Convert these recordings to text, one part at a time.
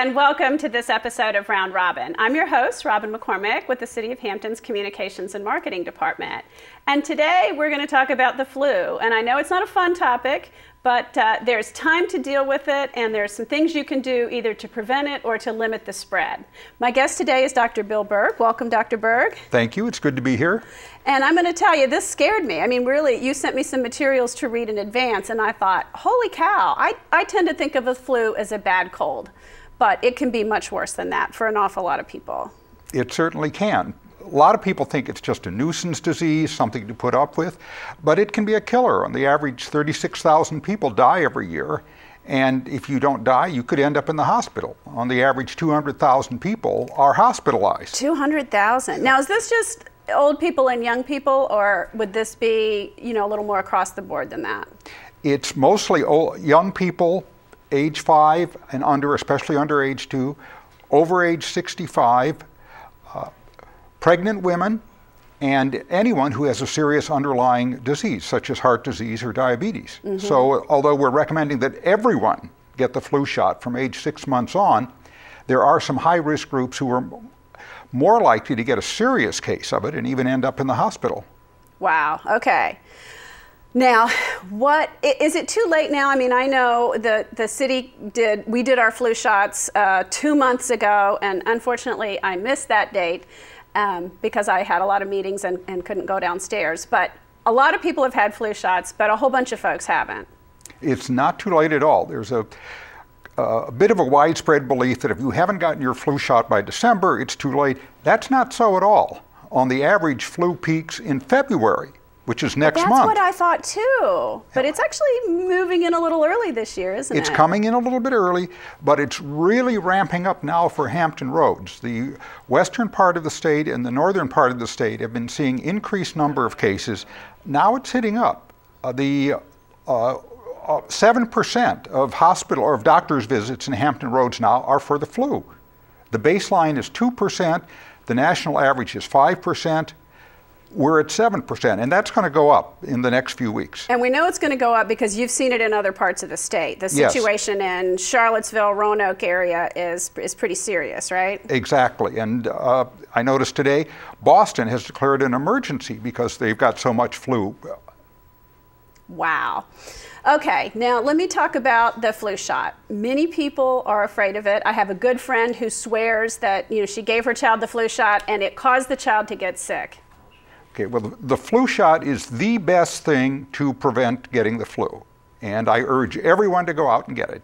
and welcome to this episode of Round Robin. I'm your host, Robin McCormick, with the City of Hampton's Communications and Marketing Department. And today we're going to talk about the flu. And I know it's not a fun topic, but there's time to deal with it, and there's some things you can do either to prevent it or to limit the spread. My guest today is Dr. Bill Berg. Welcome, Dr. Berg. Thank you. It's good to be here. And I'm going to tell you, this scared me. I mean, really, you sent me some materials to read in advance, and I thought, holy cow, I tend to think of the flu as a bad cold, but it can be much worse than that for an awful lot of people. It certainly can. A lot of people think it's just a nuisance disease, something to put up with, but it can be a killer. On the average, 36,000 people die every year, and if you don't die, you could end up in the hospital. On the average, 200,000 people are hospitalized. 200,000. Now, is this just old people and young people, or would this be, a little more across the board than that? It's mostly young people, age 5 and under, especially under age 2, over age 65, pregnant women, and anyone who has a serious underlying disease, such as heart disease or diabetes. Mm-hmm. So although we're recommending that everyone get the flu shot from age 6 months on, there are some high-risk groups who are more likely to get a serious case of it and even end up in the hospital. Wow, okay. Now, is it too late now? I mean, I know the city we did our flu shots 2 months ago, and unfortunately I missed that date. Because I had a lot of meetings and couldn't go downstairs. But a lot of people have had flu shots, but a whole bunch of folks haven't. It's not too late at all. There's a bit of a widespread belief that if you haven't gotten your flu shot by December, it's too late. That's not so at all. On the average, flu peaks in February, which is next month. That's what I thought too. But it's actually moving in a little early this year, isn't it? It's coming in a little bit early, but it's really ramping up now for Hampton Roads. The western part of the state and the northern part of the state have been seeing increased number of cases. Now it's hitting up. The 7% of hospital or of doctor's visits in Hampton Roads now are for the flu. The baseline is 2%. The national average is 5%. We're at 7%, and that's going to go up in the next few weeks. And we know it's going to go up because you've seen it in other parts of the state. The situation in Charlottesville, Roanoke area is pretty serious, right? Exactly, and I noticed today Boston has declared an emergency because they've got so much flu. Wow. Okay, now let me talk about the flu shot. Many people are afraid of it. I have a good friend who swears that she gave her child the flu shot and it caused the child to get sick. Okay, well, the flu shot is the best thing to prevent getting the flu, and I urge everyone to go out and get it.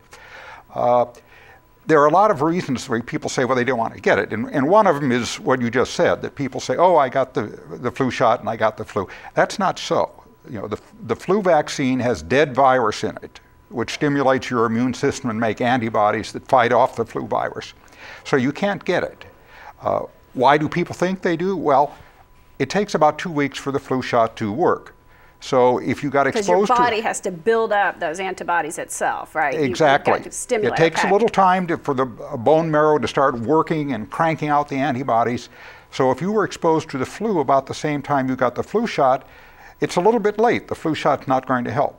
There are a lot of reasons why people say, well, they don't want to get it, and one of them is what you just said, that people say, oh, I got the flu shot and I got the flu. That's not so. The flu vaccine has dead virus in it, which stimulates your immune system and make antibodies that fight off the flu virus. So you can't get it. Why do people think they do? Well, it takes about 2 weeks for the flu shot to work. So if you got exposed to... Because your body has to build up those antibodies itself, right? Exactly. You've got to stimulate. It takes a little time for the bone marrow to start working and cranking out the antibodies. So if you were exposed to the flu about the same time you got the flu shot, it's a little bit late. The flu shot's not going to help.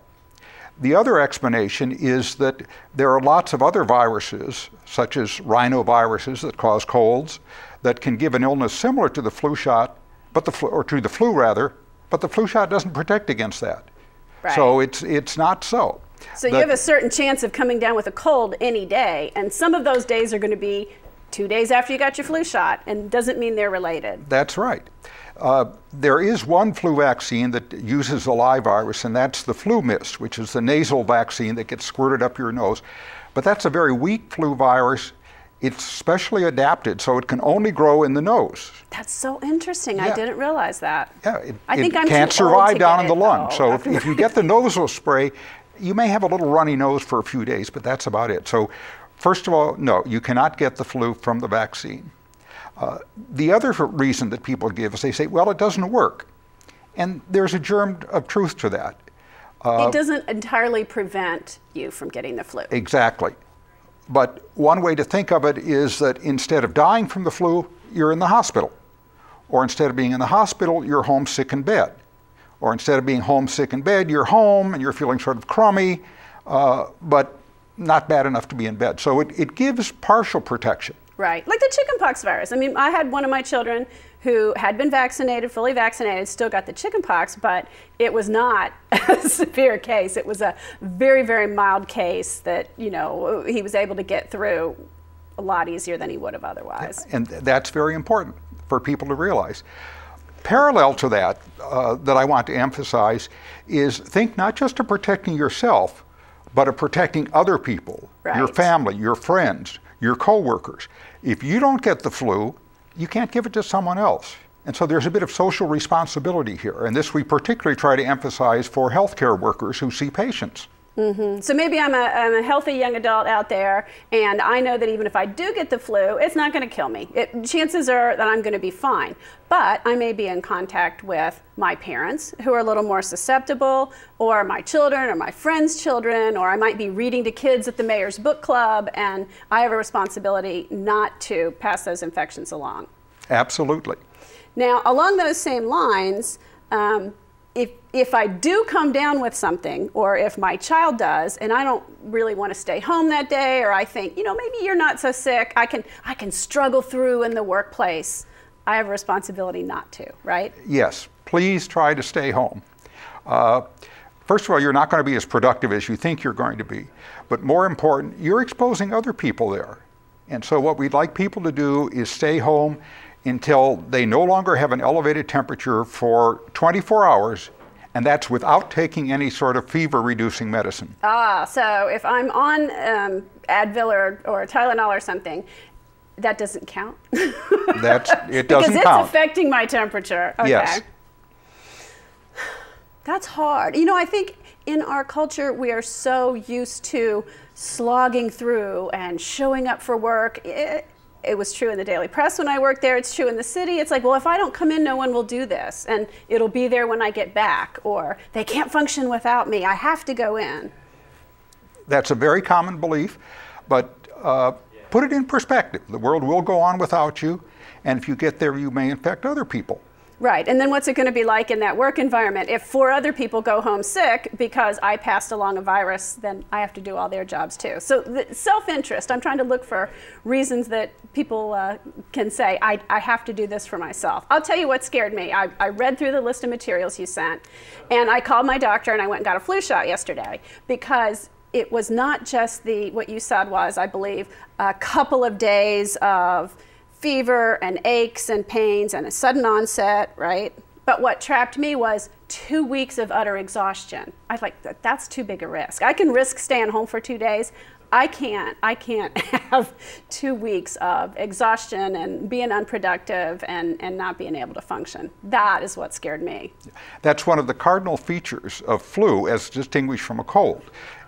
The other explanation is that there are lots of other viruses, such as rhinoviruses that cause colds, that can give an illness similar to the flu shot, or to the flu rather, but the flu shot doesn't protect against that. Right. So it's not so. So you have a certain chance of coming down with a cold any day, and some of those days are going to be 2 days after you got your flu shot, and doesn't mean they're related. That's right. There is one flu vaccine that uses a live virus, and that's the flu mist, which is the nasal vaccine that gets squirted up your nose. But that's a very weak flu virus. It's specially adapted, so it can only grow in the nose. That's so interesting. Yeah. I didn't realize that. Yeah, it can't survive down in the lung. So if you get the nasal spray, you may have a little runny nose for a few days, but that's about it. So first of all, no, you cannot get the flu from the vaccine. The other reason that people give is they say, well, it doesn't work. And there's a germ of truth to that. It doesn't entirely prevent you from getting the flu. Exactly. But one way to think of it is that instead of dying from the flu, you're in the hospital. Or instead of being in the hospital, you're homesick in bed. Or instead of being homesick in bed, you're home and you're feeling sort of crummy, but not bad enough to be in bed. So it gives partial protection. Right, like the chickenpox virus. I mean, I had one of my children who had been vaccinated, fully vaccinated, still got the chickenpox, but it was not a severe case. It was a very, very mild case that, you know, he was able to get through a lot easier than he would have otherwise. And that's very important for people to realize. Parallel to that, that I want to emphasize is think not just of protecting yourself, but of protecting other people, right. Your family, your friends, your coworkers. If you don't get the flu, you can't give it to someone else. And so there's a bit of social responsibility here. And this we particularly try to emphasize for healthcare workers who see patients. Mm-hmm. So maybe I'm a healthy young adult out there, and I know that even if I do get the flu, it's not going to kill me. Chances are that I'm going to be fine. But I may be in contact with my parents who are a little more susceptible, or my children, or my friends' children, or I might be reading to kids at the mayor's book club, and I have a responsibility not to pass those infections along. Absolutely. Now, along those same lines, if I do come down with something, or if my child does, and I don't really want to stay home that day, or I think, you know, maybe you're not so sick, I can struggle through in the workplace, I have a responsibility not to, right? Yes, please try to stay home. First of all, you're not going to be as productive as you think you're going to be. But more important, you're exposing other people there. And so what we'd like people to do is stay home until they no longer have an elevated temperature for 24 hours, and that's without taking any sort of fever-reducing medicine. Ah, so if I'm on Advil or Tylenol or something, that doesn't count? It doesn't because it's count. affecting my temperature. Okay. Yes. That's hard. You know, I think in our culture, we are so used to slogging through and showing up for work. It was true in the Daily Press when I worked there. It's true in the city. It's like, well, if I don't come in, no one will do this. And it'll be there when I get back. Or they can't function without me. I have to go in. That's a very common belief. But put it in perspective. The world will go on without you. And if you get there, you may infect other people. Right. And then what's it going to be like in that work environment? If 4 other people go home sick because I passed along a virus, then I have to do all their jobs too. So the self-interest, I'm trying to look for reasons that people can say, I have to do this for myself. I'll tell you what scared me. I read through the list of materials you sent, and I called my doctor and I went and got a flu shot yesterday, because it was not just what you said was, I believe, a couple of days of fever and aches and pains and a sudden onset, right? But what trapped me was 2 weeks of utter exhaustion. I was like, that's too big a risk. I can risk staying home for 2 days. I can't have 2 weeks of exhaustion and being unproductive and not being able to function. That is what scared me. That's one of the cardinal features of flu as distinguished from a cold.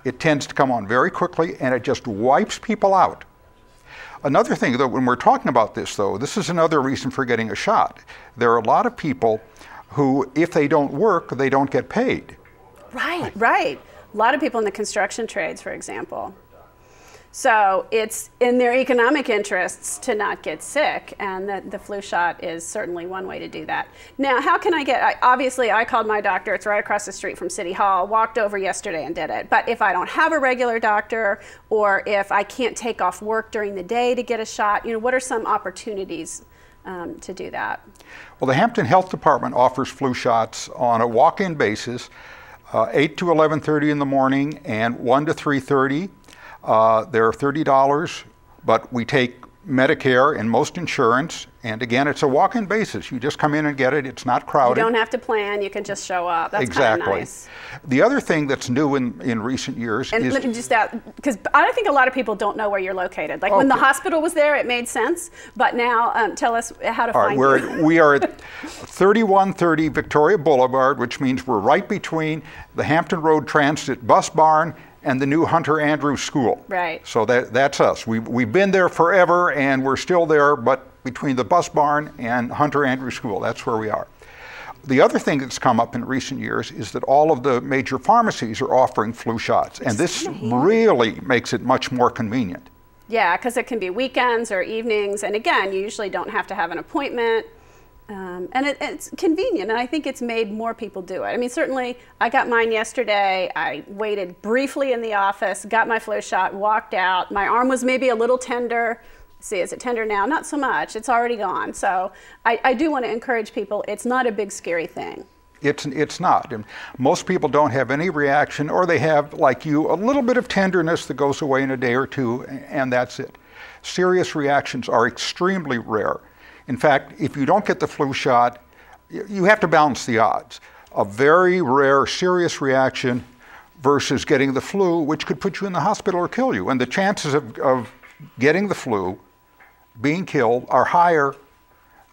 It tends to come on very quickly and it just wipes people out. Another thing, though, when we're talking about this, though, this is another reason for getting a shot. There are a lot of people who, if they don't work, they don't get paid. Right, right. A lot of people in the construction trades, for example. So it's in their economic interests to not get sick, and the flu shot is certainly one way to do that. Now, how can I obviously I called my doctor, it's right across the street from City Hall, walked over yesterday and did it. But if I don't have a regular doctor, or if I can't take off work during the day to get a shot, you know, what are some opportunities to do that? Well, the Hampton Health Department offers flu shots on a walk-in basis, 8 to 11:30 in the morning and 1 to 3:30. They're $30, but we take Medicare and most insurance, and again, it's a walk-in basis. You just come in and get it. It's not crowded. You don't have to plan. You can just show up. That's exactly. Kind of nice. The other thing that's new in recent years is... let me just add, because I think a lot of people don't know where you're located. Like when the hospital was there, it made sense, but now tell us how to find you. We are at 3130 Victoria Boulevard, which means we're right between the Hampton Road Transit bus barn and the new Hunter Andrews School. Right. So that's us. We've been there forever, and we're still there, but between the bus barn and Hunter Andrews School, that's where we are. The other thing that's come up in recent years is that all of the major pharmacies are offering flu shots, and this really makes it much more convenient. Yeah, because it can be weekends or evenings, and again, you usually don't have to have an appointment. And it's convenient, and I think it's made more people do it. I mean, certainly, I got mine yesterday. I waited briefly in the office, got my flu shot, walked out. My arm was maybe a little tender. See, is it tender now? Not so much. It's already gone. So I do want to encourage people. It's not a big, scary thing. It's not. And most people don't have any reaction, or they have, like you, a little bit of tenderness that goes away in a day or two, and that's it. Serious reactions are extremely rare. In fact, if you don't get the flu shot, you have to balance the odds. A very rare serious reaction versus getting the flu, which could put you in the hospital or kill you. And the chances of getting the flu, being killed, are higher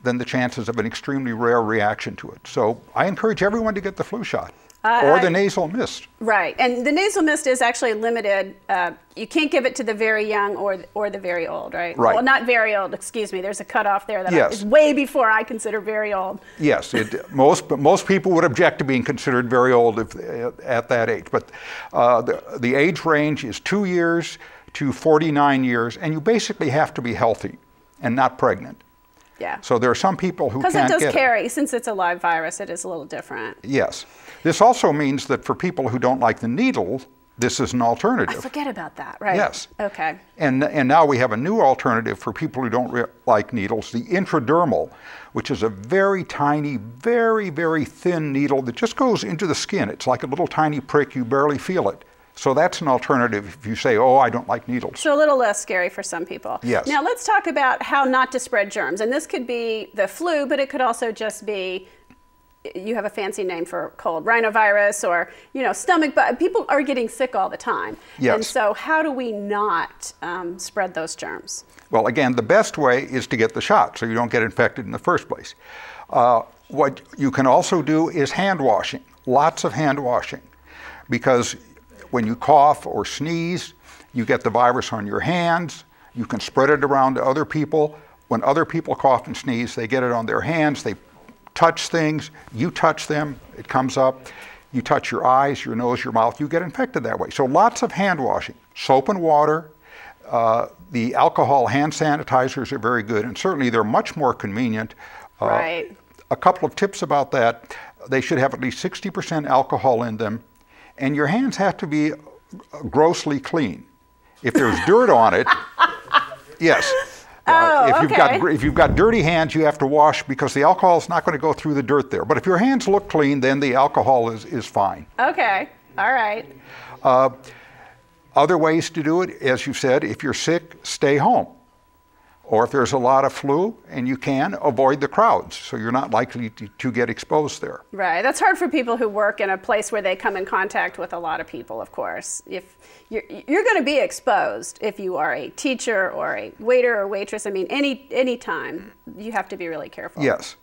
than the chances of an extremely rare reaction to it. So I encourage everyone to get the flu shot. Or the nasal mist. Right, and the nasal mist is actually limited. You can't give it to the very young or the very old, right? Right. Well, not very old, excuse me. There's a cutoff there that Yes. is way before I consider very old. Yes, most people would object to being considered very old at that age. But the age range is 2 years to 49 years, and you basically have to be healthy and not pregnant. Yeah. So there are some people who can't get it. Because it does carry, since it's a live virus, it is a little different. Yes. This also means that for people who don't like the needle, this is an alternative. I forget about that, right? Yes. Okay. And now we have a new alternative for people who don't like needles, the intradermal, which is a very tiny, very, very thin needle that just goes into the skin. It's like a little tiny prick, you barely feel it. So that's an alternative if you say, oh, I don't like needles. So a little less scary for some people. Yes. Now let's talk about how not to spread germs. And this could be the flu, but it could also just be, you have a fancy name for cold, rhinovirus, or stomach bug. People are getting sick all the time. Yes. And so how do we not spread those germs? Well, again, the best way is to get the shot so you don't get infected in the first place. What you can also do is hand washing, lots of hand washing, because when you cough or sneeze, you get the virus on your hands. You can spread it around to other people. When other people cough and sneeze, they get it on their hands. They touch things. You touch them. It comes up. You touch your eyes, your nose, your mouth. You get infected that way. So lots of hand washing. Soap and water. The alcohol hand sanitizers are very good, and certainly they're much more convenient. Right. A couple of tips about that. They should have at least 60% alcohol in them. And your hands have to be grossly clean. If there's dirt on it, yes. If you've got dirty hands, you have to wash because the alcohol is not going to go through the dirt there. But if your hands look clean, then the alcohol is fine. Okay, all right. Other ways to do it, as you said, if you're sick, stay home. Or if there's a lot of flu and you can, avoid the crowds so you're not likely to get exposed there. Right. That's hard for people who work in a place where they come in contact with a lot of people, of course. If you're going to be exposed if you are a teacher or a waiter or waitress. I mean, any time you have to be really careful. Yes.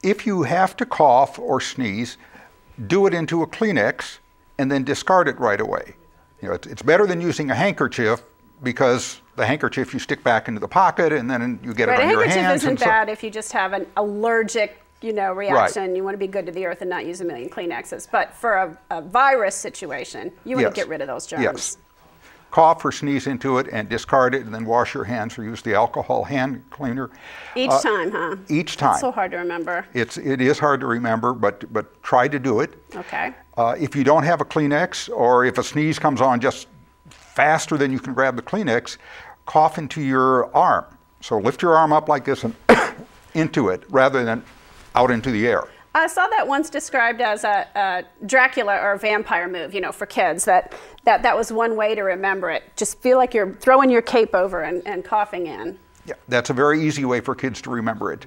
If you have to cough or sneeze, do it into a Kleenex and then discard it right away. It's better than using a handkerchief, because the handkerchief you stick back into the pocket and then you get it on your hands. A handkerchief isn't bad if you just have an allergic reaction. Right. You want to be good to the earth and not use a million Kleenexes. But for a virus situation, you want to get rid of those germs. Yes. Cough or sneeze into it and discard it and then wash your hands or use the alcohol hand cleaner. Each time, huh? Each time. It's so hard to remember. It is hard to remember, but try to do it. Okay. If you don't have a Kleenex, or if a sneeze comes on just faster than you can grab the Kleenex, cough into your arm. So lift your arm up like this and into it rather than out into the air. I saw that once described as a Dracula or a vampire move, for kids. That was one way to remember it. Just feel like you're throwing your cape over and coughing in. Yeah, that's a very easy way for kids to remember it.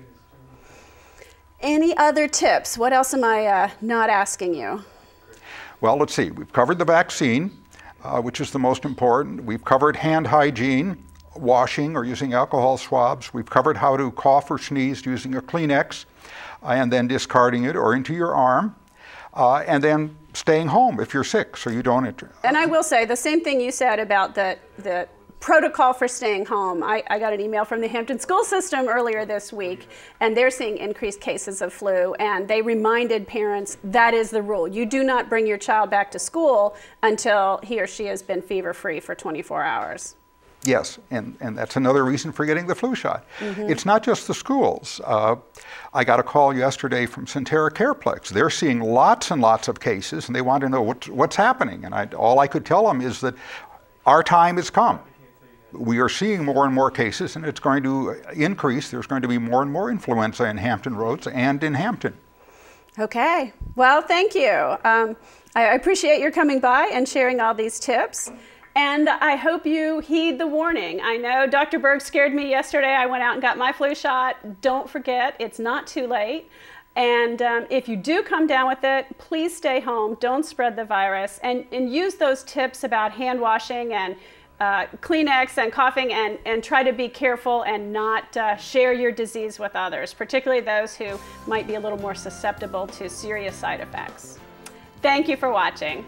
Any other tips? What else am I not asking you? Well, let's see. We've covered the vaccine, which is the most important. We've covered hand hygiene, washing or using alcohol swabs. We've covered how to cough or sneeze using a Kleenex and then discarding it or into your arm. And then staying home if you're sick so you don't enter. And I will say the same thing you said about the protocol for staying home. I got an email from the Hampton school system earlier this week, and they're seeing increased cases of flu, and they reminded parents that is the rule. You do not bring your child back to school until he or she has been fever-free for 24 hours. Yes, and that's another reason for getting the flu shot. It's not just the schools. I got a call yesterday from Centera Careplex. They're seeing lots and lots of cases, and they want to know what's happening. And all I could tell them is that our time has come. We are seeing more and more cases, and it's going to increase. There's going to be more and more influenza in Hampton Roads and in Hampton. Okay. Well, thank you. I appreciate your coming by and sharing all these tips. And I hope you heed the warning. I know Dr. Berg scared me yesterday. I went out and got my flu shot. Don't forget, it's not too late. And if you do come down with it, please stay home. Don't spread the virus. And use those tips about hand washing and Kleenex and coughing, and try to be careful and not share your disease with others, particularly those who might be a little more susceptible to serious side effects. Thank you for watching.